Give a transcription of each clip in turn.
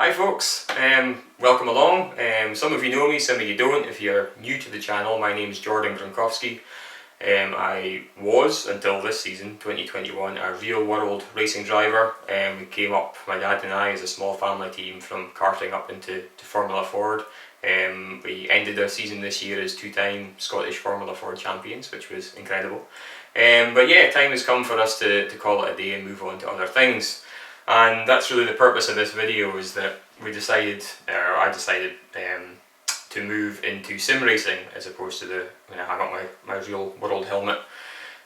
Hi folks, welcome along. Some of you know me, some of you don't. If you're new to the channel, my name is Jordan Gronkowski. I was, until this season, 2021, a real world racing driver. We came up, my dad and I, as a small family team from karting up into Formula Ford. We ended our season this year as two-time Scottish Formula Ford champions, which was incredible. But yeah, time has come for us to call it a day and move on to other things. And that's really the purpose of this video, is that I decided to move into sim racing as opposed to when I hang up my real world helmet.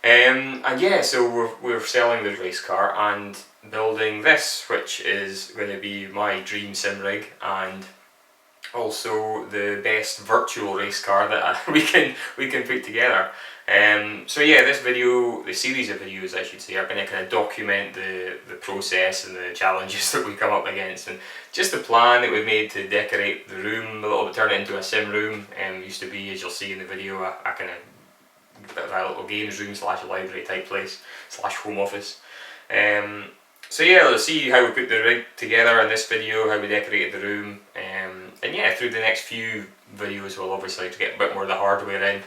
And yeah, so we're selling the Racecar and building this, which is going to be my dream sim rig and also the best virtual race car that we can put together. So yeah, this video, the series of videos I should say, are going to kind of document the process and the challenges that we come up against, and just the plan that we've made to decorate the room a little bit, turn it into a sim room. Used to be, as you'll see in the video, a kind of bit of a little games room slash library type place slash home office. So yeah, let's see how we put the rig together in this video, how we decorated the room, and yeah, through the next few videos we'll obviously get a bit more of the hardware in,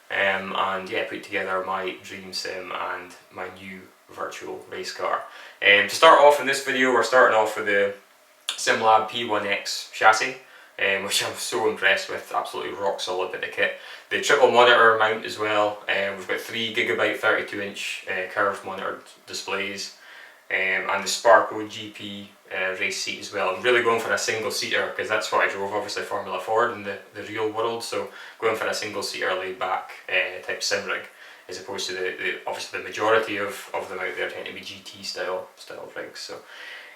and yeah, put together my dream sim and my new virtual race car. To start off in this video, we're starting off with the SimLab P1X chassis, which I'm so impressed with. Absolutely rock solid bit of kit. The triple monitor mount as well. We've got 3 Gigabyte 32-inch curved monitored displays. And the Sparco GP race seat as well. I'm really going for a single seater because that's what I drove, obviously Formula Ford in the real world, so going for a single seater laid back type sim rig, as opposed to obviously the majority of them out there tend to be GT style rigs. So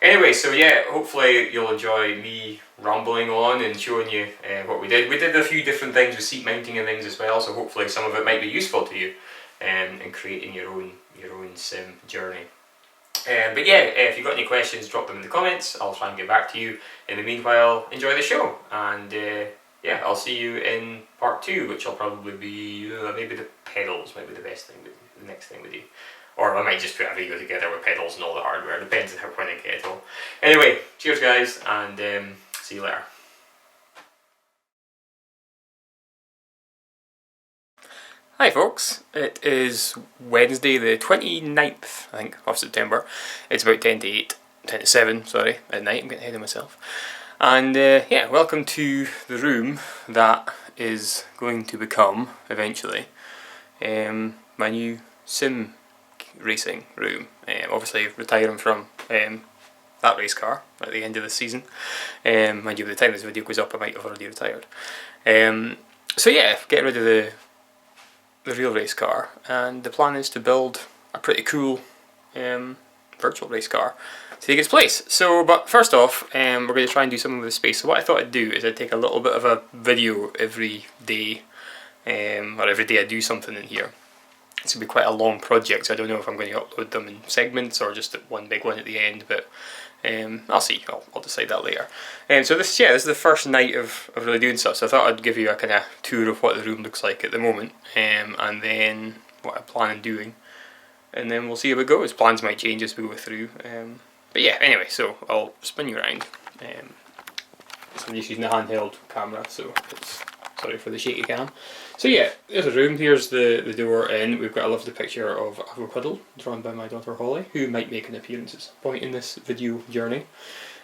anyway, so yeah, hopefully you'll enjoy me rambling on and showing you what we did. We did a few different things with seat mounting and things as well, so hopefully some of it might be useful to you in creating your own sim journey. But yeah, if you've got any questions, drop them in the comments. I'll try and get back to you. In the meanwhile, enjoy the show, and yeah, I'll see you in part 2, which will probably be maybe the pedals might be the best thing, the next thing we do, or I might just put a video together with pedals and all the hardware. Depends on when I get it all. Anyway, cheers guys, and see you later. Hi folks, it is Wednesday the 29th, I think, of September. It's about 10 to 7, sorry, at night. I'm getting ahead of myself. And yeah, welcome to the room that is going to become, eventually, my new sim racing room. Obviously retiring from that race car at the end of the season. Mind you, by the time this video goes up I might have already retired. So yeah, get rid of the real race car, and the plan is to build a pretty cool virtual race car to take its place. So, but first off, we're going to try and do something with the space. So what I thought I'd do is I'd take a little bit of a video every day, or every day I do something in here. It's going to be quite a long project, so I don't know if I'm going to upload them in segments or just one big one at the end, but I'll see. I'll decide that later. So this is the first night of really doing stuff, so I thought I'd give you a kind of tour of what the room looks like at the moment, and then what I plan on doing, and then we'll see how it goes. Plans might change as we go through, but yeah, anyway, so I'll spin you around. So I'm just using a handheld camera, so sorry for the shaky cam. So yeah, there's a room. Here's the door in. We've got a lovely picture of a puddle drawn by my daughter Holly, who might make an appearance at some point in this video journey.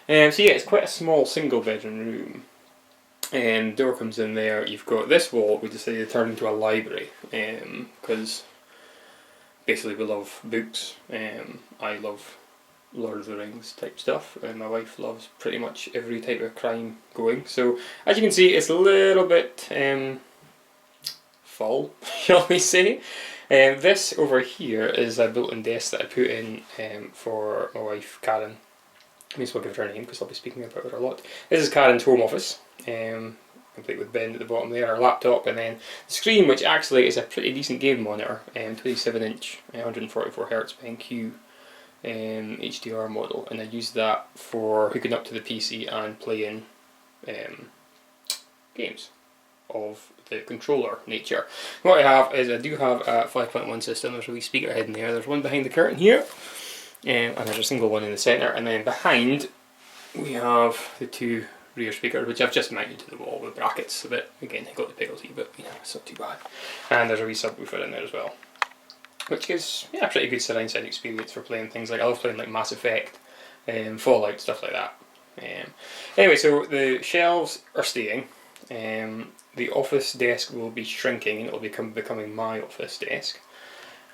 So yeah, it's quite a small single bedroom room. Door comes in there. You've got this wall we decided to turn into a library, because basically we love books. I love Lord of the Rings type stuff, and my wife loves pretty much every type of crime going. So as you can see, it's a little bit full, shall we say. This over here is a built-in desk that I put in for my wife Karen. I may as well give her a name because I'll be speaking about her a lot. This is Karen's home office, complete with Ben at the bottom there, our laptop, and then the screen, which actually is a pretty decent game monitor, 27-inch, 144Hz BenQ HDR model, and I use that for hooking up to the PC and playing games of the controller nature. What I have is I do have a 5.1 system. There's a wee speaker head in there. There's one behind the curtain here, and there's a single one in the centre, and then behind we have the two rear speakers, which I've just mounted to the wall with brackets a bit. Again, I got the pickles, but you know, it's not too bad. And there's a wee subwoofer in there as well, which gives a pretty good surround sound experience for playing things like, I love playing like Mass Effect, Fallout, stuff like that. Anyway, so the shelves are staying. The office desk will be shrinking and it will becoming my office desk.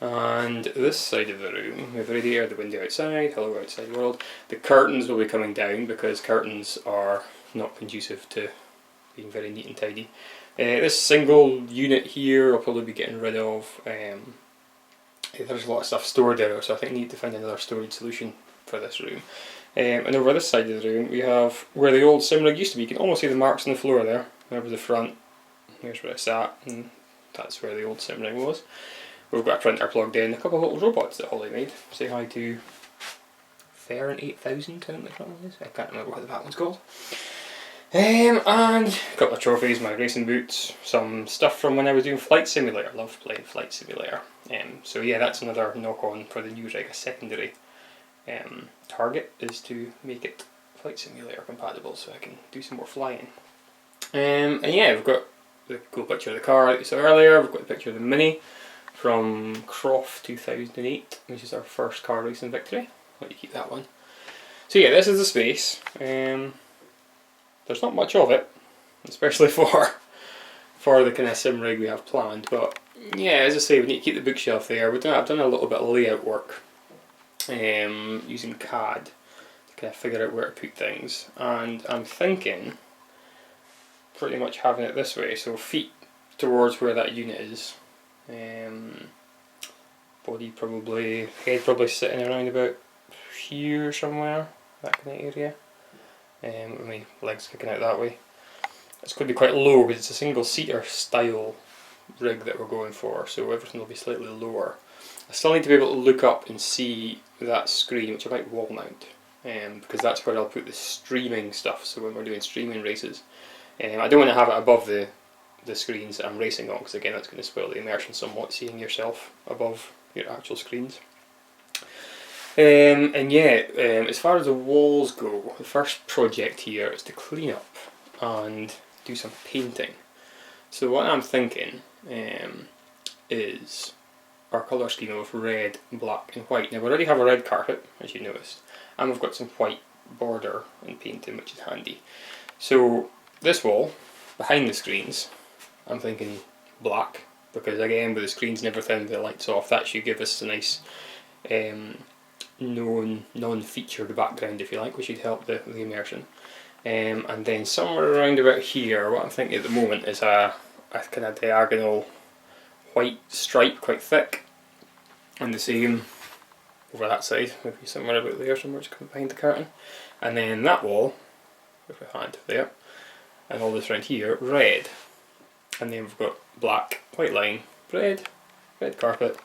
And this side of the room, we have the radiator, the window outside, hello outside world. The curtains will be coming down because curtains are not conducive to being very neat and tidy. This single unit here I'll probably be getting rid of. There's a lot of stuff stored there, so I think I need to find another storage solution for this room. And over this side of the room we have where the old sim rig used to be. You can almost see the marks on the floor there. There was the front, here's where I sat, and that's where the old sim rig was. We've got a printer plugged in, a couple of little robots that Holly made. Say hi to Ferrin 8000, I think the one is. I can't remember what that one's called. And a couple of trophies, my racing boots, some stuff from when I was doing Flight Simulator. I loved playing Flight Simulator. So yeah, that's another knock on for the new rig. A secondary target is to make it Flight Simulator compatible so I can do some more flying. And yeah, we've got the cool picture of the car that you saw earlier. We've got the picture of the Mini from Croft 2008, which is our first car racing victory. I'll let you keep that one. So yeah, this is the space. There's not much of it, especially for the kind of sim rig we have planned, but yeah, as I say, we need to keep the bookshelf there. I've done a little bit of layout work using CAD to kind of figure out where to put things, and I'm thinking pretty much having it this way, so feet towards where that unit is, body probably, head probably sitting around about here somewhere, that kind of area, with my legs kicking out that way. It's going to be quite low because it's a single seater style rig that we're going for, so everything will be slightly lower. I still need to be able to look up and see that screen, which I might wall mount, because that's where I'll put the streaming stuff, so when we're doing streaming races. I don't want to have it above the screens that I'm racing on, because again that's going to spoil the immersion somewhat, seeing yourself above your actual screens. And yeah, as far as the walls go, the first project here is to clean up and do some painting. So what I'm thinking is our colour scheme of red, black and white. Now we already have a red carpet, as you noticed, and we've got some white border and painting, which is handy. So this wall, behind the screens, I'm thinking black, because again with the screens and everything, the lights off, that should give us a nice non-featured background, if you like, which should help the immersion. And then somewhere around about here, what I'm thinking at the moment is a kind of diagonal white stripe, quite thick, and the same over that side, maybe somewhere about there, somewhere just behind the curtain. And then that wall, with my hand there, and all this around here, red. And then we've got black, white line, red carpet.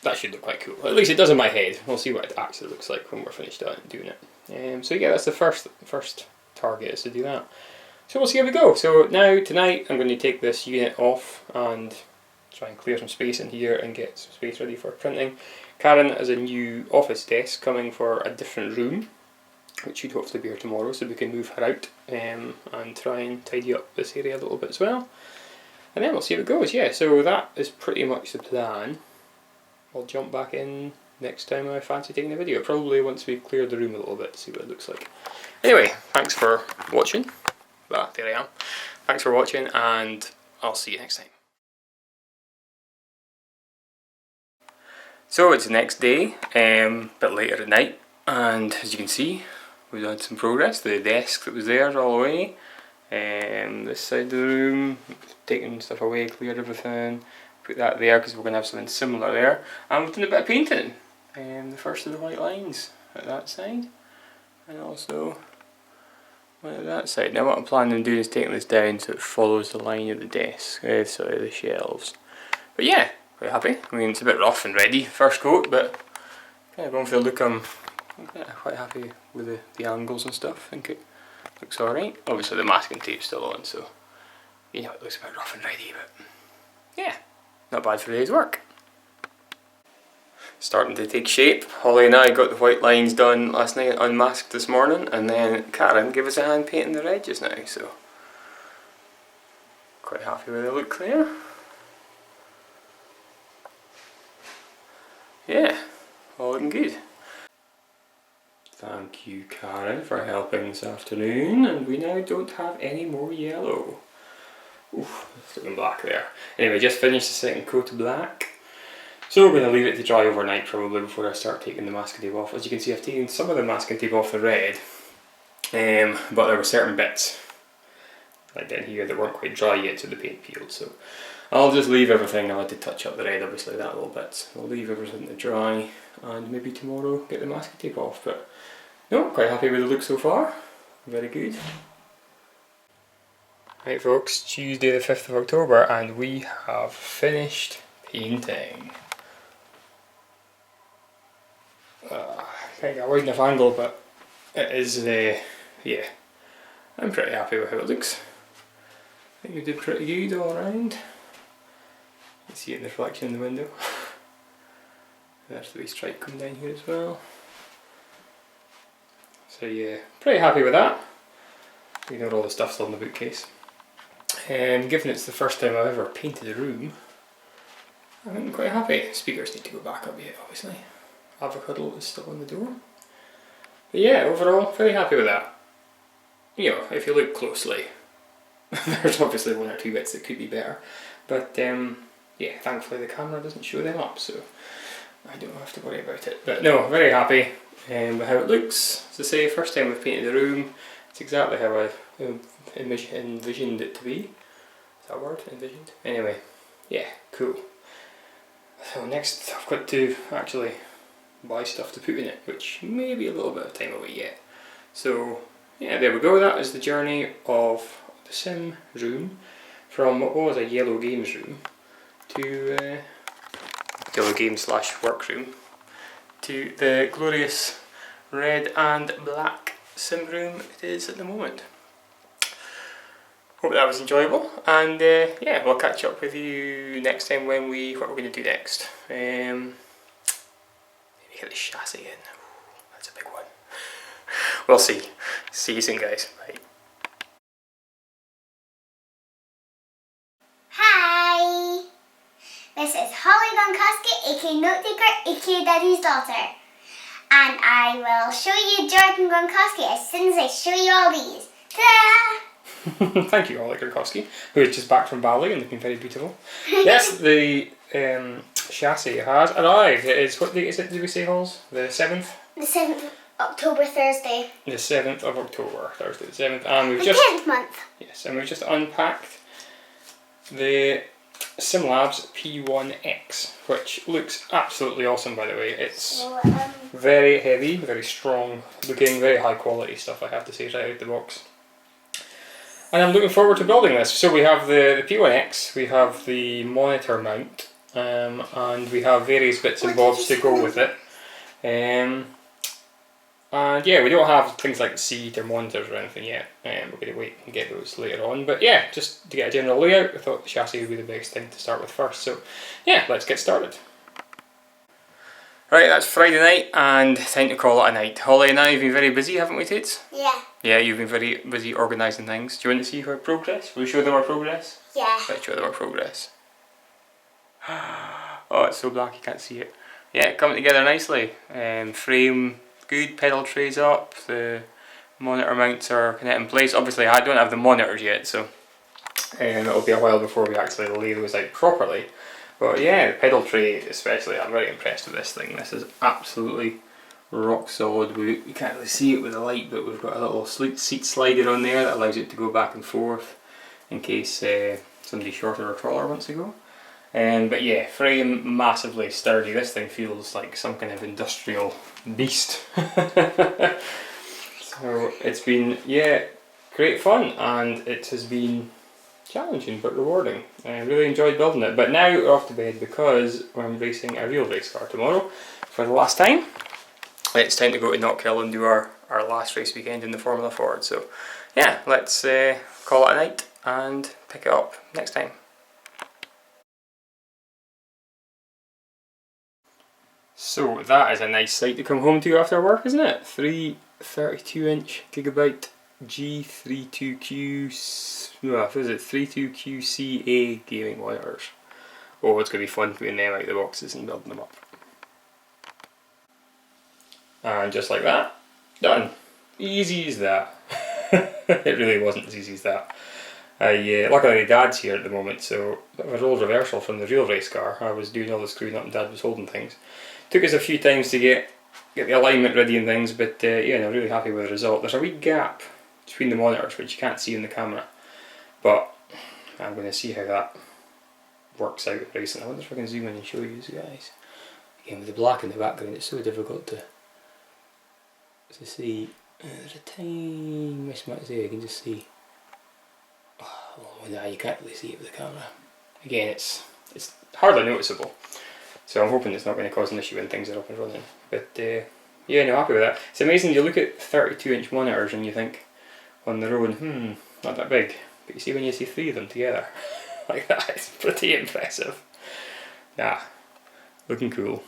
That should look quite cool. At least it does in my head. We'll see what it actually looks like when we're finished doing it. So yeah, that's the first target, is to do that. So we'll see how we go. So now, tonight, I'm going to take this unit off and try and clear some space in here and get some space ready for printing. Karen has a new office desk coming for a different room, which should hopefully be here tomorrow, so we can move her out and try and tidy up this area a little bit as well. And then we'll see how it goes. Yeah, so that is pretty much the plan. I'll jump back in next time I fancy taking a video, probably once we clear the room a little bit to see what it looks like. Anyway, thanks for watching. There I am. Thanks for watching, and I'll see you next time. So it's the next day, a bit later at night, and as you can see, we've had some progress. The desk that was there is all away. This side of the room, taking stuff away, cleared everything, put that there because we're going to have something similar there. And we've done a bit of painting. The first of the white lines at that side, and also one at that side. Now what I'm planning on doing is taking this down so it follows the line of the desk, sorry, the shelves. But yeah, quite happy. I mean, it's a bit rough and ready, first coat, but kind of going for the look. I'm quite happy with the angles and stuff. I think it looks alright. Obviously the masking tape's still on, so you know, it looks a bit rough and ready, but yeah, not bad for a day's work. starting to take shape. Holly and I got the white lines done last night, unmasked this morning, and then Karen gave us a hand painting the red just now, so quite happy with the look there. Yeah, all looking good. Thank you, Karen, for helping this afternoon, and we now don't have any more yellow. Oof, it's looking black there. Anyway, just finished the second coat of black. So we're going to leave it to dry overnight probably before I start taking the masking tape off. As you can see, I've taken some of the masking tape off the red, but there were certain bits like down here that weren't quite dry yet, so the paint peeled. So I'll just leave everything. I had to touch up the red, obviously, that little bit. I'll leave everything to dry, and maybe tomorrow get the masking tape off. But no, quite happy with the look so far. Very good. Right folks, Tuesday the 5th of October, and we have finished painting. Kind of wide enough angle, but it is, yeah, I'm pretty happy with how it looks. I think we did pretty good all around. You can see it in the reflection in the window. There's the wee stripe coming down here as well. So yeah, pretty happy with that. Ignore all the stuff still in the bookcase. Given it's the first time I've ever painted a room, I'm quite happy. Speakers need to go back up yet, obviously. Avocado is still on the door. But yeah, overall, very happy with that. You know, if you look closely, there's obviously one or two bits that could be better. But yeah, thankfully the camera doesn't show them up, so I don't have to worry about it. But no, very happy with how it looks. As I say, first time we've painted the room. It's exactly how I envisioned it to be. Is that a word? Envisioned? Anyway, yeah, cool. So next I've got to actually buy stuff to put in it, which may be a little bit of time away yet. So yeah, there we go. That is the journey of the sim room from what was a yellow games room to yellow games / workroom to the glorious red and black sim room it is at the moment. Hope that was enjoyable, and yeah, we'll catch up with you next time when what we're going to do next. Maybe get the chassis in. Ooh, that's a big one. We'll see. See you soon, guys. Bye. Hi! This is Holly Gronkowski, aka Note Taker, aka Daddy's daughter. And I will show you Jordan Gronkowski as soon as I show you all these. Ta-da! Thank you, Holly Gronkowski, who is just back from Bali and looking very beautiful. Yes, the chassis has arrived. It is, what date is it, did we say, Halls? The 7th? The 7th of October, Thursday. The 7th of October, Thursday the 7th. And we've the just... 10th month. Yes, and we've just unpacked the SimLabs P1X, which looks absolutely awesome, by the way. It's very heavy, very strong looking, very high quality stuff, I have to say, right out the box. And I'm looking forward to building this. So we have the P1X, we have the monitor mount, and we have various bits and bobs to go with it. And yeah, we don't have things like seat or monitors or anything yet. We're going to wait and get those later on. But yeah, just to get a general layout, I thought the chassis would be the best thing to start with first. So yeah, let's get started. Right, that's Friday night and time to call it a night. Holly and I have been very busy, haven't we, Tits? Yeah. Yeah, you've been very busy organising things. Do you want to see our progress? Will we show them our progress? Yeah. Let's show them our progress. Oh, it's so black you can't see it. Yeah, coming together nicely. Frame good, pedal trays up, the monitor mounts are kind of in place. Obviously I don't have the monitors yet, so it'll be a while before we actually lay those out properly. But yeah, the pedal tray especially, I'm very impressed with this thing. This is absolutely rock solid. You can't really see it with the light, but we've got a little seat slider on there that allows it to go back and forth in case somebody shorter or taller wants to go. But yeah, frame massively sturdy. This thing feels like some kind of industrial beast. So it's been, yeah, great fun, and it has been challenging but rewarding. I really enjoyed building it, but now we're off to bed because I'm racing a real race car tomorrow for the last time. It's time to go to Knockhill and do our last race weekend in the Formula Ford. So yeah, let's call it a night and pick it up next time. So that is a nice sight to come home to after work, isn't it? 32-inch Gigabyte G32QCA gaming monitors. Oh, it's going to be fun putting them out of the boxes and building them up. And just like that, done. Easy as that. It really wasn't as easy as that. Luckily Dad's here at the moment, so a bit of a role reversal from the real Racecar. I was doing all the screwing up and Dad was holding things. Took us a few times to get the alignment ready and things, but yeah, no, really happy with the result. There's a wee gap between the monitors which you can't see in the camera, but I'm going to see how that works out with racing. I wonder if I can zoom in and show you guys. Again, with the black in the background, it's so difficult to see. There's a tiny mismatch there. You can just see. Oh, no, you can't really see it with the camera. Again, it's hardly noticeable, so I'm hoping it's not going to cause an issue when things are up and running. But yeah, no, happy with that. It's amazing. You look at 32-inch monitors and you think on their own, not that big. But you see when you see 3 of them together like that, it's pretty impressive. Nah, looking cool.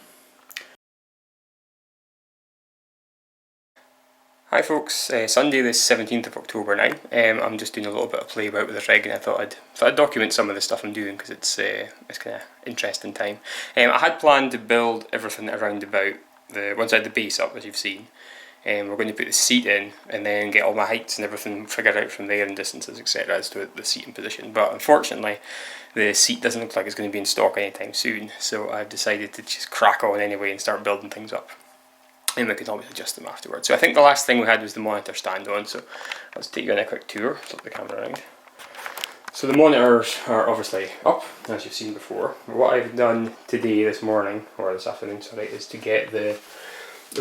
Hi folks, Sunday the 17th of October now. I'm just doing a little bit of play about with the rig, and I thought I'd document some of the stuff I'm doing because it's kind of interesting time. I had planned to build everything around about the one side of the base up, as you've seen. We're going to put the seat in and then get all my heights and everything figured out from there and distances, etc. as to the seating position. But unfortunately, the seat doesn't look like it's going to be in stock anytime soon, so I've decided to just crack on anyway and start building things up. And we can always adjust them afterwards. So I think the last thing we had was the monitor stand on, so let's take you on a quick tour, flip the camera around. So the monitors are obviously up, as you've seen before. What I've done today, this morning, or this afternoon, sorry, is to get the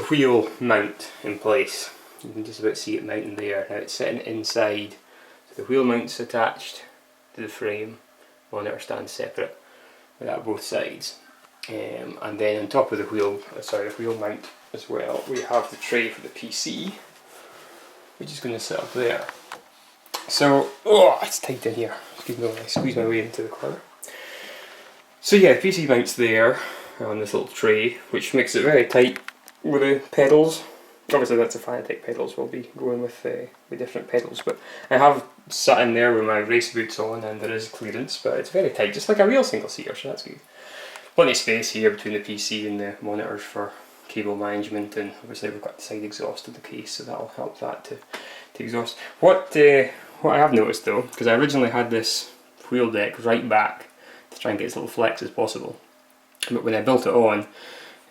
wheel mount in place. You can just about see it mounting there. Now it's sitting inside, so the wheel mount's attached to the frame, monitor stand separate, with that both sides. And then on top of the wheel mount as well, we have the tray for the PC, which is going to sit up there. So, oh, it's tight in here. Excuse me when I squeeze my way into the corner. So yeah, the PC mount's there on this little tray, which makes it very tight with the pedals. Obviously that's a Fanatec pedals, we'll be going with different pedals, but I have sat in there with my race boots on and there is clearance, but it's very tight, just like a real single seater, so that's good. Plenty of space here between the PC and the monitors for cable management, and obviously we've got the side exhaust of the case, so that'll help that to exhaust. What I have noticed though, because I originally had this wheel deck right back to try and get as little flex as possible, but when I built it on,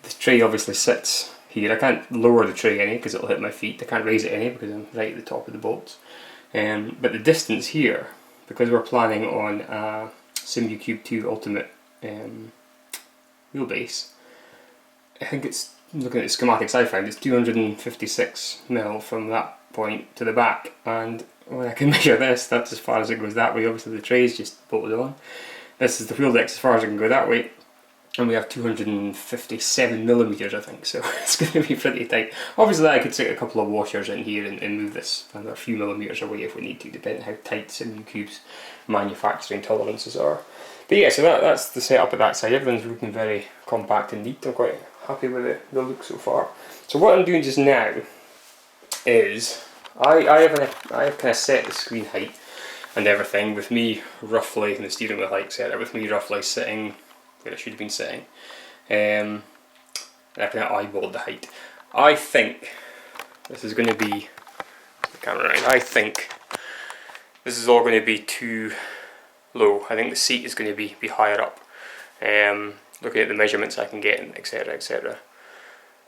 this tray obviously sits here. I can't lower the tray any because it'll hit my feet. I can't raise it any because I'm right at the top of the bolts. But the distance here, because we're planning on a SimuCube 2 Ultimate wheelbase, I think it's, looking at the schematics I found, it's 256mm from that point to the back, and when I can measure this, that's as far as it goes that way. Obviously the tray's just bolted on. This is the wheel deck as far as I can go that way, and we have 257mm I think, so it's going to be pretty tight. Obviously I could stick a couple of washers in here and move this another few millimeters away if we need to, depending on how tight SimuCube's manufacturing tolerances are. But yeah, so that's the setup at that side. Everything's looking very compact and neat. I'm quite happy with the look so far. So what I'm doing just now is I have kind of set the screen height and everything with me roughly, and the steering wheel height set with me roughly sitting where it should have been sitting, and I kind of eyeballed the height. I think this is going to be the camera right. I think this is all going to be too low. I think the seat is going to be higher up. Looking at the measurements I can get, etc, etc.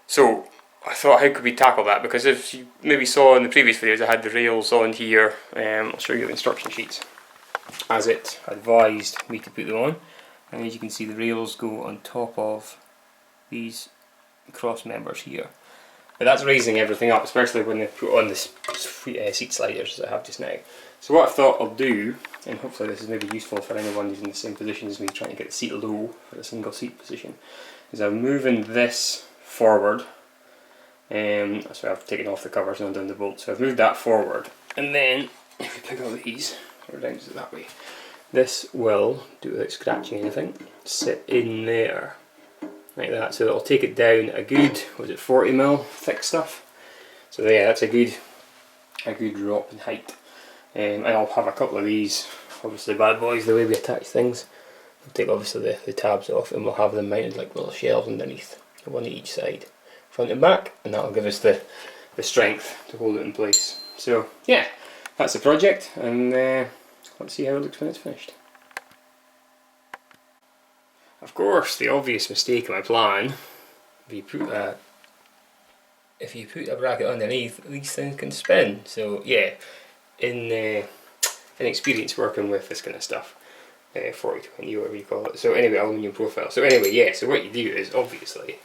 So I thought, how could we tackle that? Because if you maybe saw in the previous videos, I had the rails on here. I'll show you the instruction sheets as it advised me to put them on, and as you can see, the rails go on top of these cross members here. But that's raising everything up, especially when they put on the seat sliders that I have just now. So what I thought I'll do, and hopefully this is maybe useful for anyone who's in the same position as me trying to get the seat low for a single seat position, is I'm moving this forward. So I've taken off the covers and undone the bolts, so I've moved that forward, and then if we pick up these, or down it that way, this will, do without scratching anything, sit in there like that. So it'll take it down a good, was it 40mm thick stuff? So yeah, that's a good drop in height. And I'll have a couple of these, obviously bad boys, the way we attach things. We'll take obviously the tabs off, and we'll have them mounted like little shelves underneath, one at each side, front and back, and that'll give us the strength to hold it in place. So yeah, that's the project, and let's see how it looks when it's finished. Of course, the obvious mistake in my plan, if you put a bracket underneath, these things can spin. So yeah, in experience working with this kind of stuff, 40-20 or whatever you call it. So anyway, aluminium profile. So anyway, yeah. So what you do is obviously,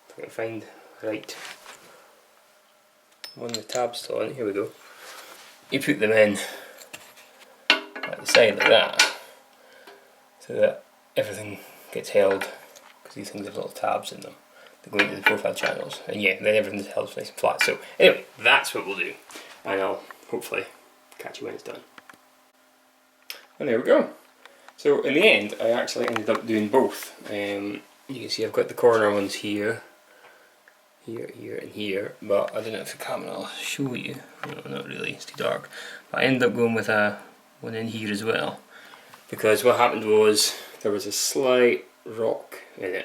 if I can find the right one, the tabs still on. Here we go. You put them in at the side like that, so that everything gets held, because these things have little tabs in them that go into the profile channels, and yeah, then everything's held nice and flat. So anyway, that's what we'll do, and I'll hopefully catch you when it's done. And there we go. So in the end, I actually ended up doing both. You can see I've got the corner ones here, here and here, but I don't know if the camera will show you. No, not really, it's too dark. But I ended up going with one in here as well, because what happened was there was a slight rock in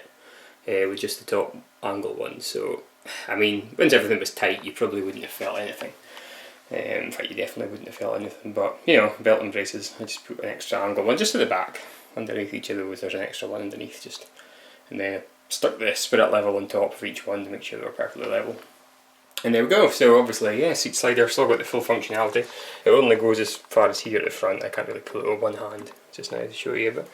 it with just the top angle one. So I mean, once everything was tight, you probably wouldn't have felt anything. In fact, you definitely wouldn't have felt anything. But you know, belt and braces, I just put an extra angle one just at the back, underneath each of those. There's an extra one underneath, just, and then stuck the spirit level on top of each one to make sure they were perfectly level. And there we go. So obviously, yeah, seat slider, still got the full functionality. It only goes as far as here at the front. I can't really pull it with one hand just now to show you, but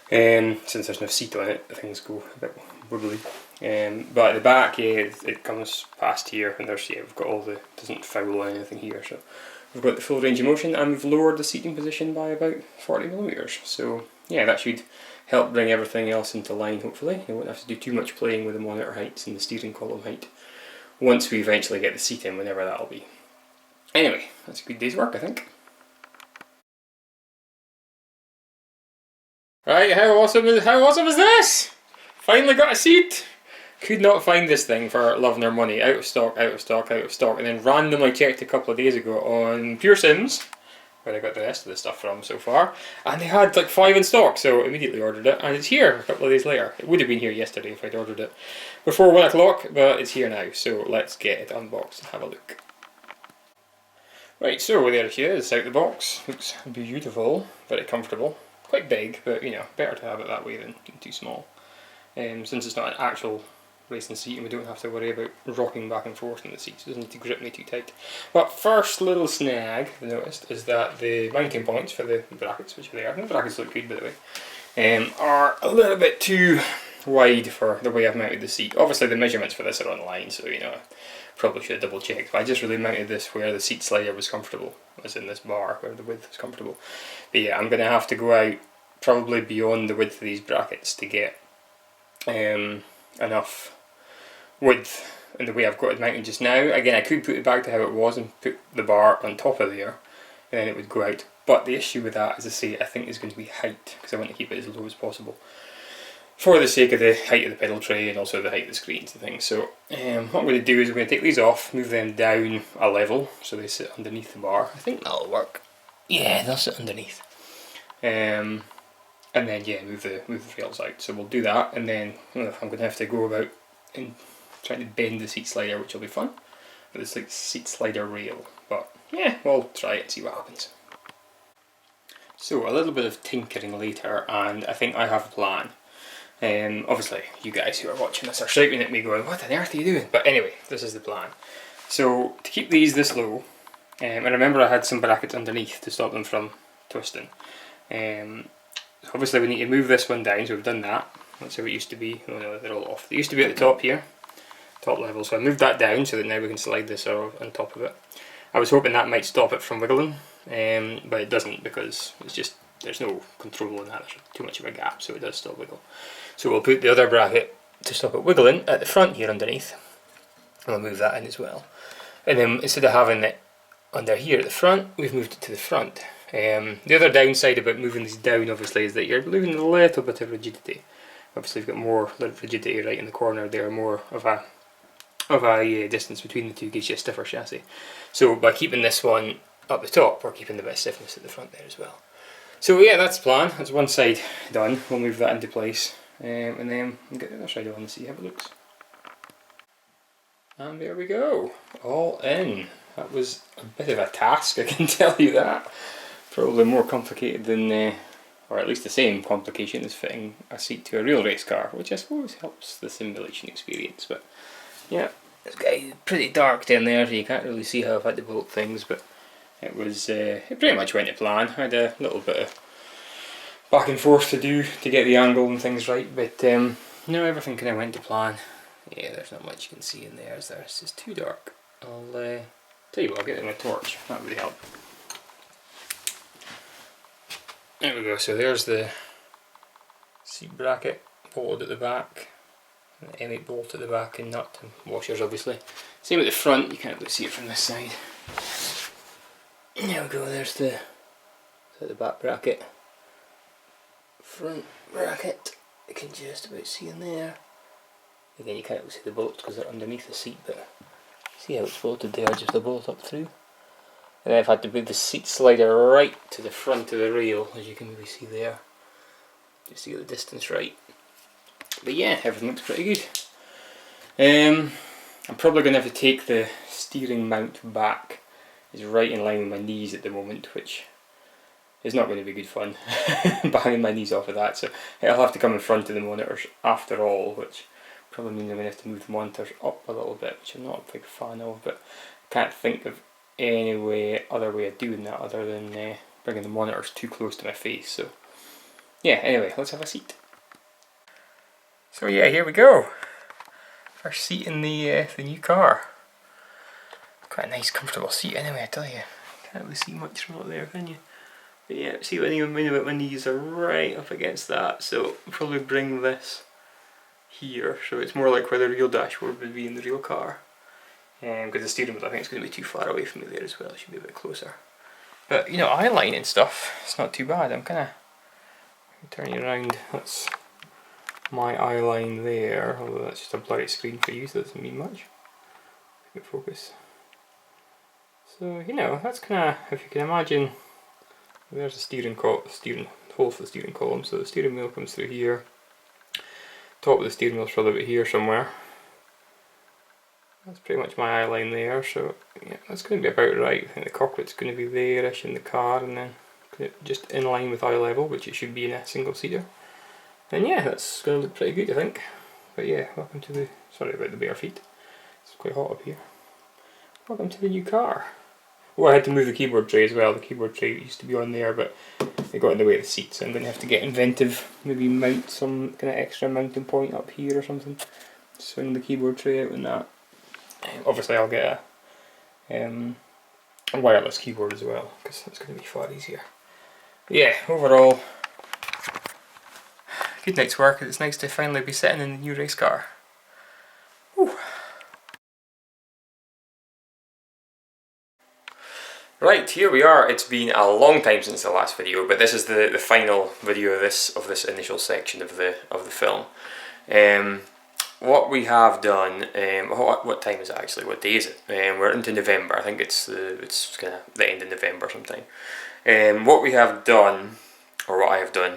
since there's no seat on it, things go a bit wibbly. But at the back, yeah, it comes past here, and there's, yeah, we've got all the, doesn't foul anything here, so we've got the full range of motion, and we've lowered the seating position by about 40mm. So yeah, that should help bring everything else into line, hopefully. You won't have to do too much playing with the monitor heights and the steering column height once we eventually get the seat in, whenever that'll be. Anyway, that's a good day's work, I think. Right, how awesome is this? Finally got a seat! Could not find this thing for love nor money. Out of stock, out of stock, out of stock. And then randomly checked a couple of days ago on Pure Sims, where I got the rest of the stuff from so far, and they had like 5 in stock, so immediately ordered it, and it's here a couple of days later. It would have been here yesterday if I'd ordered it before 1 o'clock, but it's here now, so let's get it unboxed and have a look. Right, so there she is, out the box. Looks beautiful, very comfortable. Quite big, but you know, better to have it that way than too small. Since it's not an actual racing seat, and we don't have to worry about rocking back and forth in the seats. It doesn't need to grip me too tight. But first little snag I noticed is that the mounting points for the brackets, which are there, and the brackets look good by the way, are a little bit too wide for the way I've mounted the seat. Obviously the measurements for this are online, so you know, probably should have double checked, but I just really mounted this where the seat slider was comfortable, as in this bar where the width is comfortable. But yeah, I'm going to have to go out probably beyond the width of these brackets to get enough width in the way I've got it mounted just now. Again, I could put it back to how it was and put the bar on top of there, and then it would go out. But the issue with that, as I say, I think is going to be height, because I want to keep it as low as possible, for the sake of the height of the pedal tray and also the height of the screens and things. So what I'm going to do is I'm going to take these off, move them down a level so they sit underneath the bar. I think that'll work. Yeah, they'll sit underneath. And then yeah, move the rails out. So we'll do that, and then I'm going to have to go about and trying to bend the seat slider, which will be fun. But it's like seat slider rail. But yeah, we'll try it and see what happens. So a little bit of tinkering later, and I think I have a plan. Obviously, you guys who are watching this are shouting at me going, what on earth are you doing? But anyway, this is the plan. So to keep these this low, and remember I had some brackets underneath to stop them from twisting. Obviously we need to move this one down, so we've done that. That's how it used to be. Oh no, they're all off. They used to be at the top here, top level, so I moved that down so that now we can slide this on top of it. I was hoping that might stop it from wiggling, but it doesn't, because it's just, there's no control on that, there's too much of a gap, so it does still wiggle. So we'll put the other bracket to stop it wiggling at the front here underneath, and we'll move that in as well. And then instead of having it under here at the front, we've moved it to the front. The other downside about moving these down obviously is that you're losing a little bit of rigidity. Obviously, you've got more rigidity right in the corner there, more of a distance between the two gives you a stiffer chassis. So by keeping this one up the top, we're keeping the bit of stiffness at the front there as well. So yeah, that's the plan. That's one side done. We'll move that into place, and then get the other side on and see how it looks. And there we go, all in. That was a bit of a task, I can tell you that. Probably more complicated than, or at least the same complication as fitting a seat to a real race car, which I suppose helps the simulation experience. But yeah, it's pretty dark down there, so you can't really see how I've had to bolt things, but it was, it pretty much went to plan. I had a little bit of back and forth to do to get the angle and things right, but no, everything kind of went to plan. Yeah, there's not much you can see in there, is there? It's just too dark. I'll tell you what, I'll get my torch, that would really help. There we go, so there's the seat bracket bolted at the back, and the M8 bolt at the back and nut and washers obviously. Same at the front, you can't really see it from this side. There we go, there's the back bracket. Front bracket, you can just about see in there. Again, you can't really see the bolts because they're underneath the seat, but see how it's bolted there, just a bolt up through. And then I've had to move the seat slider right to the front of the rail, as you can maybe see there, just to get the distance right. But yeah, everything looks pretty good. I'm probably going to have to take the steering mount back. It's right in line with my knees at the moment, which is not going to be good fun, banging my knees off of that, so it'll have to come in front of the monitors after all, which probably means I'm going to have to move the monitors up a little bit, which I'm not a big fan of, but I can't think of any other way of doing that other than bringing the monitors too close to my face. So yeah, anyway, let's have a seat. So yeah, here we go. First seat in the new car. Quite a nice comfortable seat anyway, I tell you. Can't really see much from up there, can you? But yeah, see what I mean about my knees are right up against that, so I'll probably bring this here, so it's more like where the real dashboard would be in the real car. Because the steering wheel, I think it's going to be too far away from me there as well, it should be a bit closer. But you know, eye line and stuff, it's not too bad. I'm kind of turning around, that's my eye line there, although that's just a blurry screen for you, so it doesn't mean much. Good focus. So, you know, that's kind of, if you can imagine, there's a steering hole for the steering column, so the steering wheel comes through here. Top of the steering wheel is probably about here somewhere. That's pretty much my eye line there, so yeah, that's going to be about right. I think the cockpit's going to be there-ish in the car, and then just in line with eye level, which it should be in a single-seater. And yeah, that's going to look pretty good, I think. But yeah, welcome to the, sorry about the bare feet, it's quite hot up here. Welcome to the new car. Oh, I had to move the keyboard tray as well. The keyboard tray used to be on there, but it got in the way of the seat, so I'm going to have to get inventive. Maybe mount some kind of extra mounting point up here or something. Swing the keyboard tray out and that. Obviously I'll get a wireless keyboard as well, because that's going to be far easier. But yeah, overall, good night's work. It's nice to finally be sitting in the new race car. Whew. Right, here we are. It's been a long time since the last video, but this is the final video of this initial section of the film. What we have done, what time is it actually? What day is it? We're into November. I think it's kind of the end of November sometime. What we have done, or what I have done,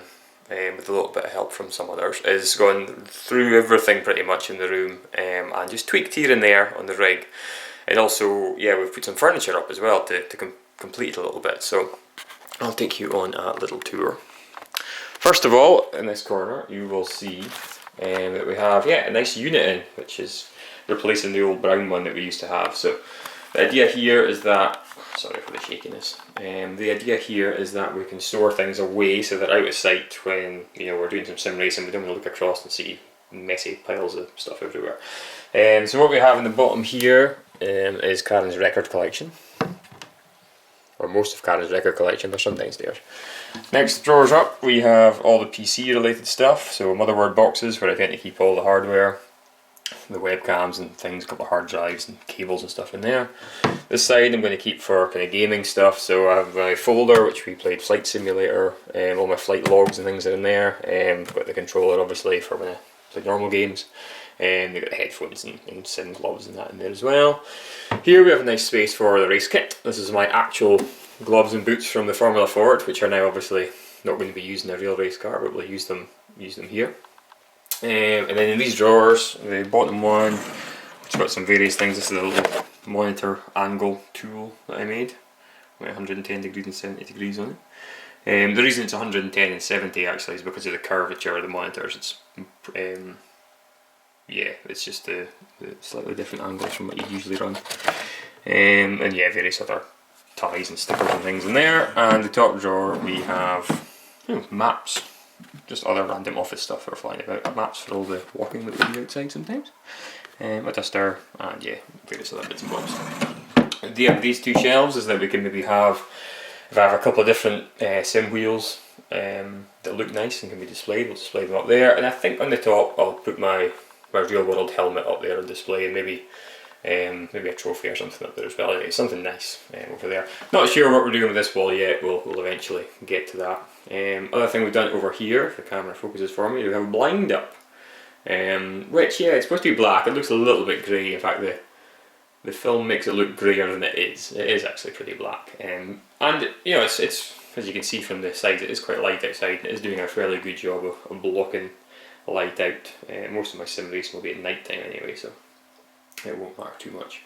with a little bit of help from some others, is gone through everything pretty much in the room and just tweaked here and there on the rig. And also, yeah, we've put some furniture up as well to complete it a little bit. So I'll take you on a little tour. First of all, in this corner, you will see that we have, yeah, a nice unit in, which is replacing the old brown one that we used to have. So the idea here is that, sorry for the shakiness, the idea here is that we can store things away so they're out of sight when, you know, we're doing some sim racing. We don't want to look across and see messy piles of stuff everywhere. So what we have in the bottom here is Karen's record collection, or most of Karen's record collection. There's some downstairs. Next drawers up, we have all the PC related stuff, so motherboard boxes where I tend to keep all the hardware, the webcams and things, a couple of hard drives and cables and stuff in there. This side I'm going to keep for kind of gaming stuff, so I have my folder which we played Flight Simulator, all my flight logs and things are in there. I've got the controller obviously for when I play normal games, and they've got the headphones and sim gloves and that in there as well. Here we have a nice space for the race kit. This is my actual gloves and boots from the Formula Ford, which are now obviously not going to be used in a real race car, but we'll use them here. And then in these drawers, the bottom one, it's got some various things. This is a little monitor angle tool that I made, with 110 degrees and 70 degrees on it. The reason it's 110 and 70 actually is because of the curvature of the monitors. It's yeah, it's just the slightly different angles from what you usually run. And yeah, various other ties and stickers and things in there. And the top drawer we have maps. Just other random office stuff that are flying about. Maps for all the walking that we do outside sometimes. A duster, and yeah, various other bits and bobs. The idea of these two shelves is that we can maybe have, if I have a couple of different sim wheels that look nice and can be displayed, we'll display them up there. And I think on the top I'll put my real world helmet up there on display, and maybe a trophy or something up there as well. Anyway, something nice over there. Not sure what we're doing with this wall yet, we'll eventually get to that. Other thing we've done over here, if the camera focuses for me, we have a blind up. Which, yeah, it's supposed to be black. It looks a little bit grey. In fact, the film makes it look greyer than it is. It is actually pretty black. And you know, it's as you can see from the sides, it is quite light outside. It is doing a fairly good job of blocking light out. Most of my sim racing will be at night time anyway, so it won't matter too much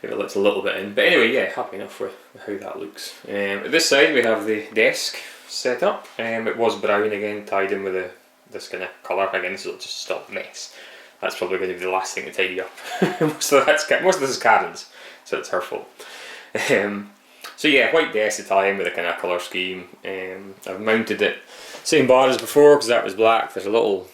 if it lets a little bit in. But anyway, yeah, happy enough with how that looks. At this side we have the desk set up. It was brown again, tied in with this kind of colour. Again, this will just stop mess. That's probably going to be the last thing to tidy up. most of this is Karen's, so it's her fault. So yeah, white desk to tie in with a kind of colour scheme. I've mounted it same bar as before because that was black. There's a little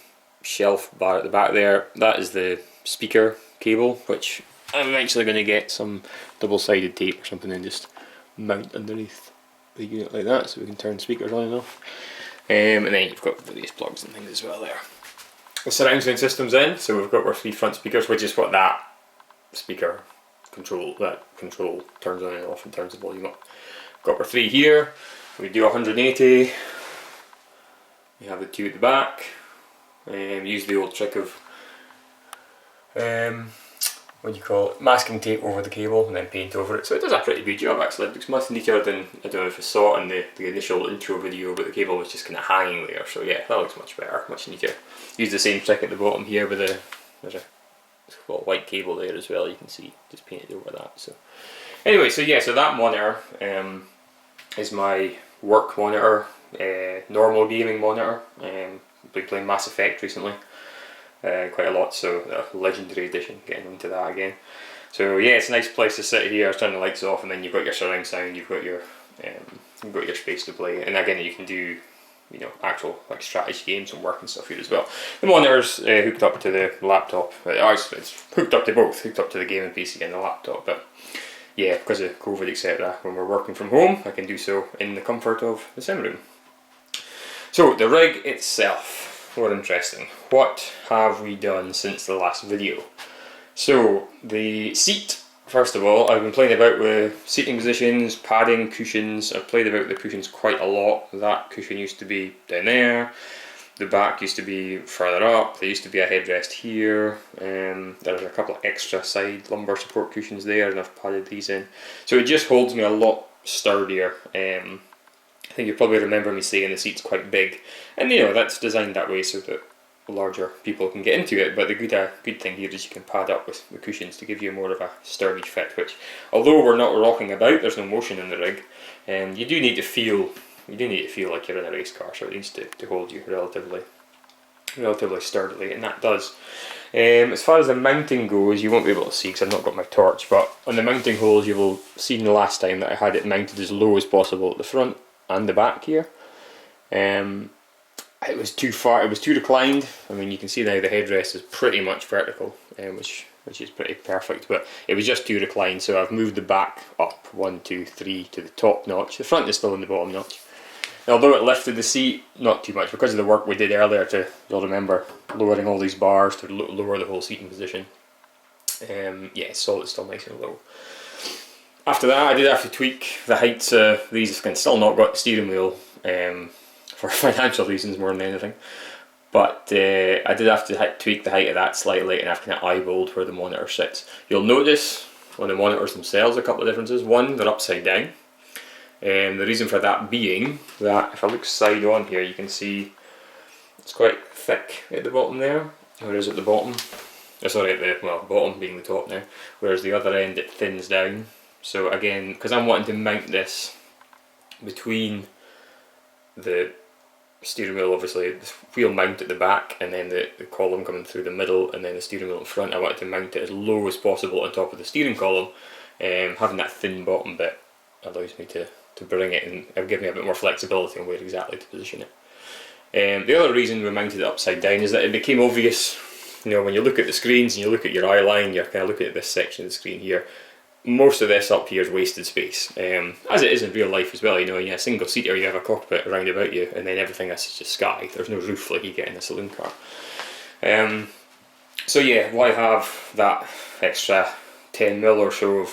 shelf bar at the back there. That is the speaker cable, which I'm eventually going to get some double-sided tape or something and just mount underneath the unit like that, so we can turn speakers on and off. And then you've got various plugs and things as well there. The surround sound system's in, so we've got our 3 front speakers, which is what that speaker control turns on and off and turns the volume up. Got our 3 here. We do 180. We have the 2 at the back. Use the old trick of what do you call it, masking tape over the cable and then paint over it. So it does a pretty good job actually. It looks much neater than, I don't know if you saw it in the initial intro video, but the cable was just kind of hanging there. So yeah, that looks much better, much neater. Use the same trick at the bottom here with there's a white cable there as well, you can see, just painted over that. So anyway, so yeah, so that monitor is my work monitor, normal gaming monitor. Been playing Mass Effect recently. Quite a lot, so Legendary Edition, getting into that again. So yeah, it's a nice place to sit here, turn the lights off, and then you've got your surround sound, you've got your space to play, and again you can do, you know, actual like strategy games and work and stuff here as well. The monitor's hooked up to the laptop. It's hooked up to both, hooked up to the gaming PC and the laptop, but yeah, because of COVID etc, when we're working from home, I can do so in the comfort of the sim room. So the rig itself. More interesting. What have we done since the last video? So the seat, first of all, I've been playing about with seating positions, padding, cushions. I've played about with the cushions quite a lot. That cushion used to be down there. The back used to be further up. There used to be a headrest here. There's a couple of extra side lumbar support cushions there, and I've padded these in. So it just holds me a lot sturdier. I think you probably remember me saying the seat's quite big, and you know that's designed that way so that larger people can get into it. But the good thing here is you can pad up with the cushions to give you more of a sturdy fit. Which, although we're not rocking about, there's no motion in the rig, and you do need to feel like you're in a race car, so it needs to hold you relatively sturdily, and that does. As far as the mounting goes, you won't be able to see because I've not got my torch, but on the mounting holes you will have seen the last time that I had it mounted as low as possible at the front and the back here. It was too far, it was too reclined. I mean, you can see now the headrest is pretty much vertical, which is pretty perfect, but it was just too reclined, so I've moved the back up 1, 2, 3 to the top notch. The front is still in the bottom notch. although it lifted the seat, not too much, because of the work we did earlier to, you'll remember, lowering all these bars to lower the whole seating position. Yeah, it's still nice and low. After that, I did have to tweak the heights. These can still not got the steering wheel for financial reasons more than anything. But I did have to tweak the height of that slightly, and I've kind of eyeballed where the monitor sits. You'll notice on the monitors themselves a couple of differences. One, they're upside down. The reason for that being that if I look side on here, you can see it's quite thick at the bottom there, whereas at the bottom, sorry, at the bottom being the top now, whereas the other end it thins down. So again, because I'm wanting to mount this between the steering wheel, obviously the wheel mount at the back, and then the column coming through the middle, and then the steering wheel in front, I wanted to mount it as low as possible on top of the steering column. Having that thin bottom bit allows me to bring it and it'll give me a bit more flexibility on where exactly to position it. The other reason we mounted it upside down is that it became obvious, you know, when you look at the screens and you look at your eye line, you're kind of looking at this section of the screen here. Most of this up here is wasted space, as it is in real life as well. You know, in a single seater you have a cockpit around about you, and then everything else is just sky. There's no roof like you get in a saloon car. So yeah, why have that extra 10mm or so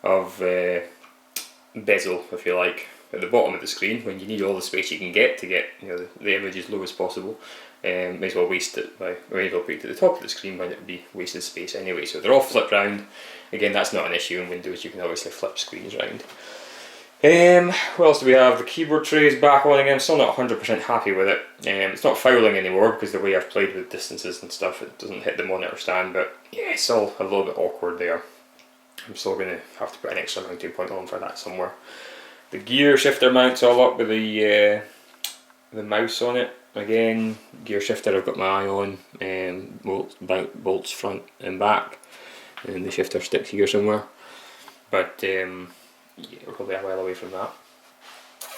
of bezel, if you like, at the bottom of the screen when you need all the space you can get, you know, the image as low as possible? May as well waste it may as well put it to the top of the screen when it would be wasted space anyway. So they're all flipped round. Again, that's not an issue in Windows. You can obviously flip screens round. What else do we have? The keyboard tray is back on again. I'm still not 100% happy with it. It's not fouling anymore because the way I've played with distances and stuff, it doesn't hit the monitor stand. But yeah, it's still a little bit awkward there. I'm still going to have to put an extra mounting point on for that somewhere. The gear shifter mount's all up with the mouse on it. Again, gear shifter I've got my eye on, bolts front and back, and the shifter sticks here somewhere. But yeah, we're probably a while away from that.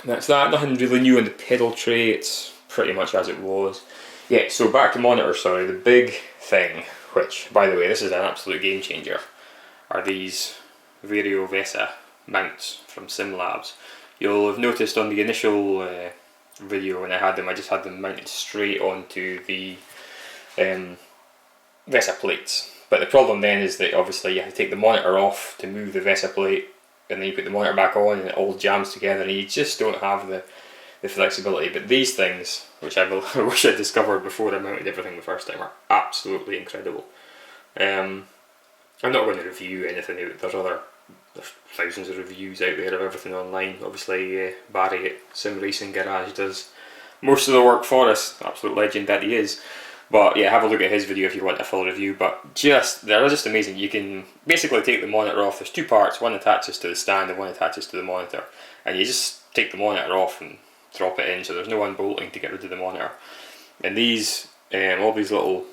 That's that. Nothing really new on the pedal tray. It's pretty much as it was. Yeah. So back to monitor. Sorry, the big thing, which by the way, this is an absolute game changer, are these Vario-Vesa mounts from SimLabs. You'll have noticed on the initial video when I had them, I just had them mounted straight onto the Vesa plates. But the problem then is that obviously you have to take the monitor off to move the Vesa plate, and then you put the monitor back on and it all jams together, and you just don't have the flexibility. But these things, which I wish I discovered before I mounted everything the first time, are absolutely incredible. I'm not going to review anything. There's thousands of reviews out there of everything online. Obviously Barry at Sim Racing Garage does most of the work for us, absolute legend that he is. But yeah, have a look at his video if you want a full review. But they're just amazing. You can basically take the monitor off. There's two parts, one attaches to the stand and one attaches to the monitor, and you just take the monitor off and drop it in, so there's no unbolting to get rid of the monitor. And these all these little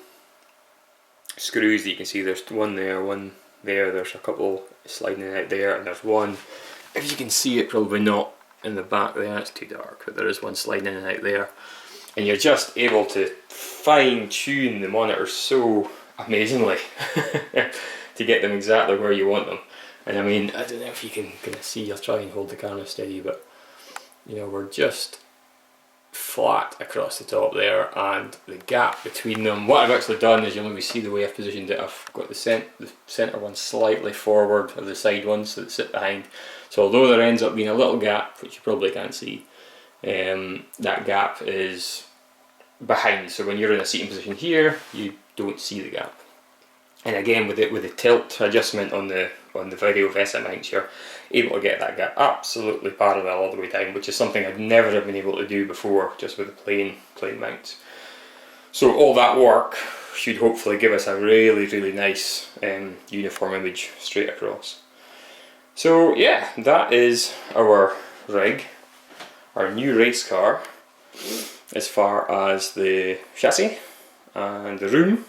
screws that you can see, there's one there, there's a couple sliding in out there, and there's one, if you can see it, probably not in the back there, it's too dark, but there is one sliding in and out there, and you're just able to fine tune the monitors so amazingly to get them exactly where you want them. And I mean, I don't know if you can kind of see, I'll try and hold the camera steady, but you know, we're just flat across the top there, and the gap between them, what I've actually done is, you'll maybe see the way I've positioned it, I've got the centre one slightly forward of the side ones that sit behind, so although there ends up being a little gap, which you probably can't see, that gap is behind, so when you're in a seating position here, you don't see the gap. And again, with the tilt adjustment on the Vario-Vesa mounts, you're able to get that gap absolutely parallel all the way down, which is something I'd never have been able to do before, just with the plain mounts. So all that work should hopefully give us a really, really nice uniform image straight across. So yeah, that is our rig, our new race car, as far as the chassis and the room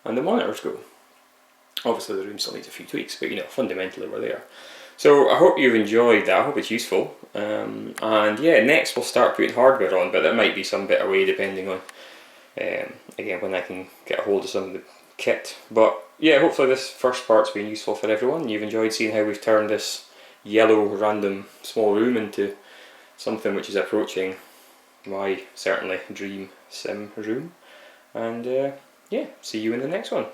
and the monitors go. Obviously the room still needs a few tweaks, but you know, fundamentally we're there. So I hope you've enjoyed that, I hope it's useful. And yeah, next we'll start putting hardware on, but that might be some bit away depending on, again, when I can get a hold of some of the kit. But yeah, hopefully this first part's been useful for everyone. You've enjoyed seeing how we've turned this yellow random small room into something which is approaching my certainly dream sim room. And yeah, see you in the next one.